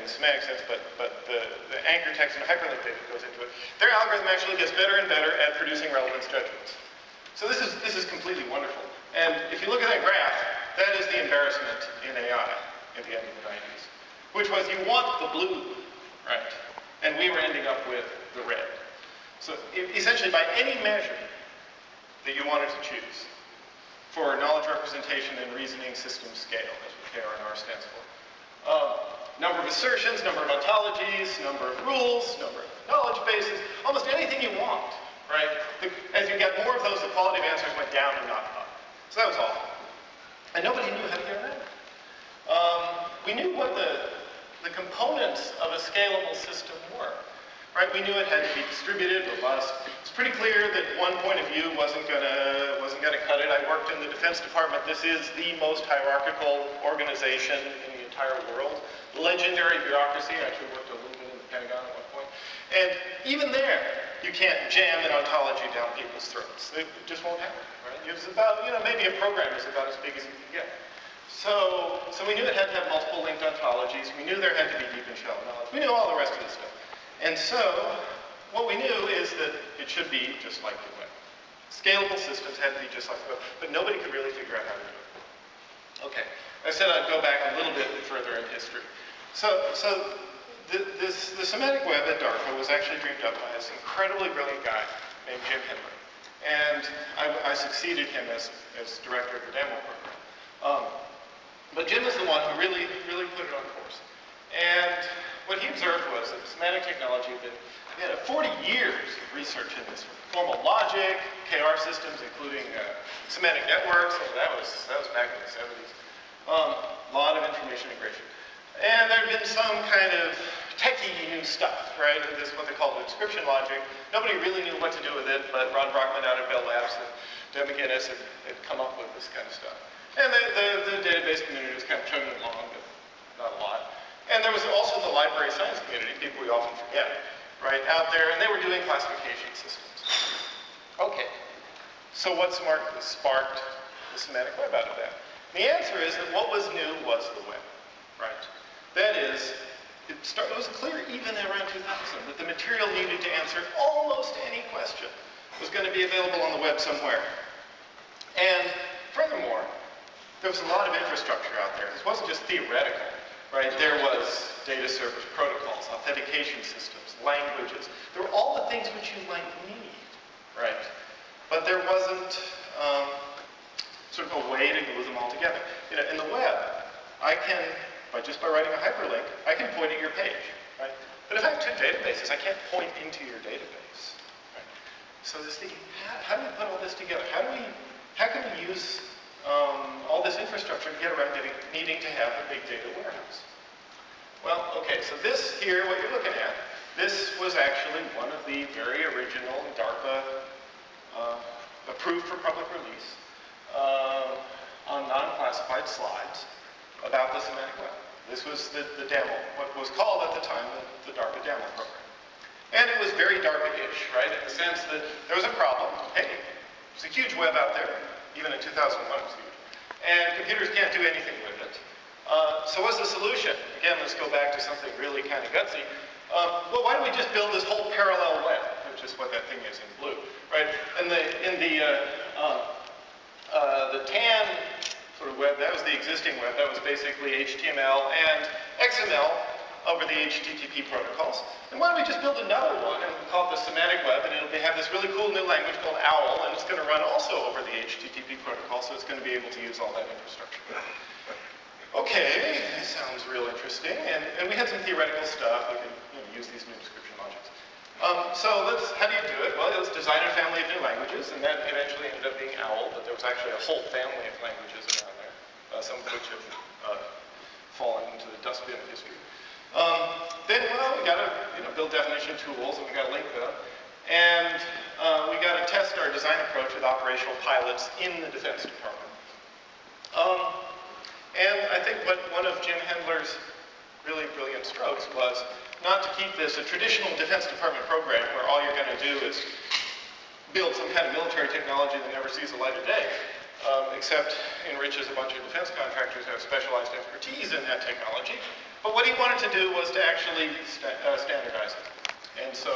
in the semantic sense, but the anchor text and hyperlink data goes into it. Their algorithm actually gets better and better at producing relevance judgments. So this is completely wonderful. And if you look at that graph, that is the embarrassment in AI at the end of the 90s, which was you want the blue, right? And we were ending up with the red. So essentially, by any measure that you wanted to choose for knowledge representation and reasoning system scale, that's what KR&R stands for. Number of assertions, number of ontologies, number of rules, number of knowledge bases, almost anything you want, right? As you get more of those, the quality of answers went down and not up. So that was awful. And nobody knew how to get around it. We knew what the components of a scalable system were, right? We knew it had to be distributed, robust. It's pretty clear that one point of view wasn't gonna cut it. I worked in the Defense Department. This is the most hierarchical organization in the entire world. Legendary bureaucracy. I actually worked a little bit in the Pentagon at one point. And even there, you can't jam an ontology down people's throats. It just won't happen, right? It's about, maybe a program is about as big as it can get. So we knew it had to have multiple linked ontologies. We knew there had to be deep and shallow knowledge. We knew all the rest of this stuff. And so what we knew is that it should be just like the web. Scalable systems had to be just like the web, but nobody could really figure out how to do it. Okay, I said I'd go back a little bit further in history. So the semantic web at DARPA was actually dreamed up by this incredibly brilliant guy named Jim Hindler. And I succeeded him as director of the DAML program. But Jim is the one who really put it on course. And what he observed was that semantic technology had 40 years of research in this, formal logic, KR systems, including semantic networks. So that was back in the 70s. A lot of information integration. And there had been some kind of techie new stuff, right? This is what they call the description logic. Nobody really knew what to do with it, but Ron Brockman out at Bell Labs and Deb McGinnis had come up with this kind of stuff. And the database community was kind of chugging along, but not a lot. And there was also the library science community, people we often forget, right, out there, and they were doing classification systems. Okay, so what sparked the semantic web out of that? The answer is that what was new was the web, right? That is, it was clear even around 2000 that the material needed to answer almost any question was going to be available on the web somewhere. And furthermore, there was a lot of infrastructure out there. This wasn't just theoretical, right? There was data service protocols, authentication systems, languages. There were all the things which you might need, right? But there wasn't sort of a way to glue them all together. In the web, I can, just by writing a hyperlink, I can point at your page, right? But if I have two databases, I can't point into your database, right? So this thinking, how do we put all this together? How can we use all this infrastructure to get around needing to have a big data warehouse? Well, okay, so this here, what you're looking at, this was actually one of the very original DARPA approved for public release on non-classified slides about the semantic web. This was the DAML, what was called at the time the DARPA DAML program. And it was very DARPA-ish, right, in the sense that there was a problem. Hey, there's a huge web out there. Even in 2001 it was huge. And computers can't do anything with it. So what's the solution? Again, let's go back to something really kind of gutsy. Well, why don't we just build this whole parallel web, which is what that thing is in blue, right? And in the tan sort of web, that was the existing web. That was basically HTML and XML over the HTTP protocols. And why don't we just build another one, and we'll call it the semantic web, and it'll have this really cool new language called OWL, and it's going to run also over the HTTP protocol, so it's going to be able to use all that infrastructure. Okay, that sounds real interesting, and we had some theoretical stuff. We could use these new description logics. So how do you do it? Well, let's design a family of new languages, and that eventually ended up being OWL, but there was actually a whole family of languages around there, some of which have fallen into the dustbin of history. Then, well, we got to build definition tools, and we got to link them, and we got to test our design approach with operational pilots in the Defense Department. And I think one of Jim Hendler's really brilliant strokes was not to keep this a traditional Defense Department program where all you're going to do is build some kind of military technology that never sees the light of day, except enriches a bunch of defense contractors who have specialized expertise in that technology. But what he wanted to do was to actually standardize it.